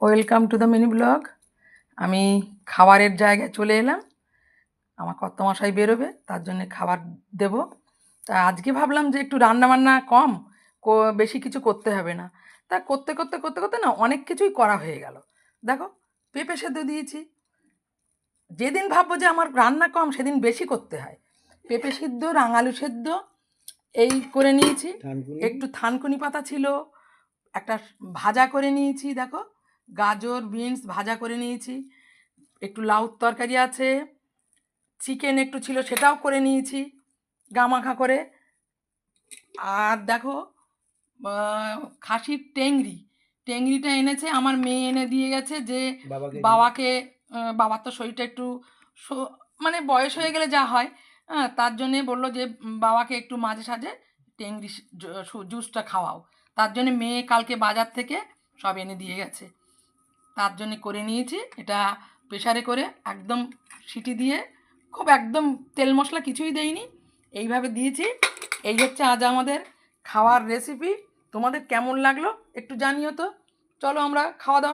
Welcome to the mini blog. আমি খাবারের জায়গায় চলে এলাম। আমার কর্তামশাই বেরোবে, তার জন্যে খাবার দেবো। তা আজকে ভাবলাম যে একটু রান্নাবান্না কম, বেশি কিছু করতে হবে না। তা করতে করতে করতে করতে না অনেক কিছুই করা হয়ে গেল। দেখো, পেঁপে সেদ্ধ দিয়েছি। যেদিন ভাববো যে আমার রান্না কম সেদিন বেশি করতে হয়। পেঁপে সিদ্ধ, রাঙালু সেদ্ধ এই করে নিয়েছি। একটু থানকুনি পাতা ছিল, একটা ভাজা করে নিয়েছি। দেখো, গাজর বিনস ভাজা করে নিয়েছি। একটু লাউর তরকারি আছে, চিকেন একটু ছিল সেটাও করে নিয়েছি গামাখা করে। আর দেখো, খাসির টেংরিটা এনেছে আমার মেয়ে, এনে দিয়ে গেছে যে বাবাকে। বাবার তো শরীরটা একটু মানে বয়স হয়ে গেলে যা হয়, তার জন্যে বললো যে বাবাকে একটু মাঝে সাঝে টেংরি জুসটা খাওয়াও। তার জন্যে মেয়ে কালকে বাজার থেকে সব এনে দিয়ে গেছে। তার জন্যে করে নিয়েছি এটা। প্রেসারে করে একদম সিটি দিয়ে, খুব একদম তেল মশলা কিছুই দেইনি, এইভাবে দিয়েছি। এই হচ্ছে আজ আমাদের খাওয়ার রেসিপি। তোমাদের কেমন লাগলো একটু জানিও তো। চলো আমরা খাওয়া দাওয়া